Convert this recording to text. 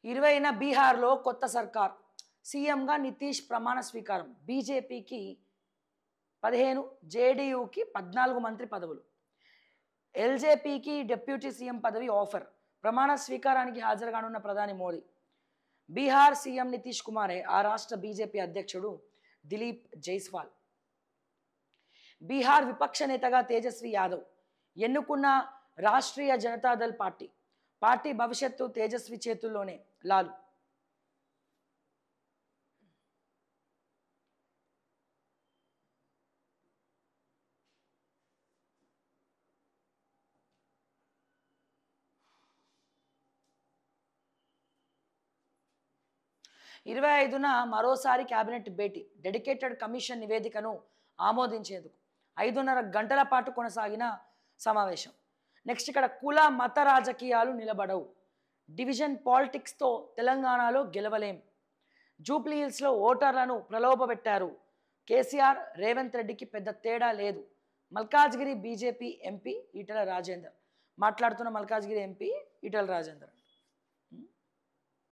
20న బీహార్లో కొత్త సర్కార్, సీఎంగా నితీష్ ప్రమాణ స్వీకారం. బీజేపీకి 15, జేడీయూకి 14 మంత్రి పదవులు. ఎల్జేపీకి డిప్యూటీ సీఎం పదవి ఆఫర్. ప్రమాణ స్వీకారానికి హాజరుగానున్న ప్రధాని మోదీ. బీహార్ సీఎం నితీష్ కుమారే ఆ రాష్ట్ర బీజేపీ అధ్యక్షుడు దిలీప్ జైస్వాల్. బీహార్ విపక్ష నేతగా తేజస్వి యాదవ్ ఎన్నుకున్న రాష్ట్రీయ జనతాదళ్ పార్టీ. పార్టీ భవిష్యత్తు తేజస్వి చేతుల్లోనే. లాలు. ఇరవై 25న మరోసారి కేబినెట్ భేటీ. డెడికేటెడ్ కమిషన్ నివేదికను ఆమోదించేందుకు 5:30 గంటల పాటు కొనసాగిన సమావేశం. నెక్స్ట్ ఇక్కడ కుల మత రాజకీయాలు నిలబడవు. డివిజన్ పాలిటిక్స్తో తెలంగాణలో గెలవలేం. జూబ్లీ హిల్స్లో ఓటర్లను ప్రలోభపెట్టారు. కేసీఆర్ రేవంత్ రెడ్డికి పెద్ద తేడా లేదు. మల్కాజ్గిరి బీజేపీ ఎంపీ ఈటెల రాజేందర్ మాట్లాడుతున్న మల్కాజ్గిరి ఎంపీ ఈటెల రాజేందర్.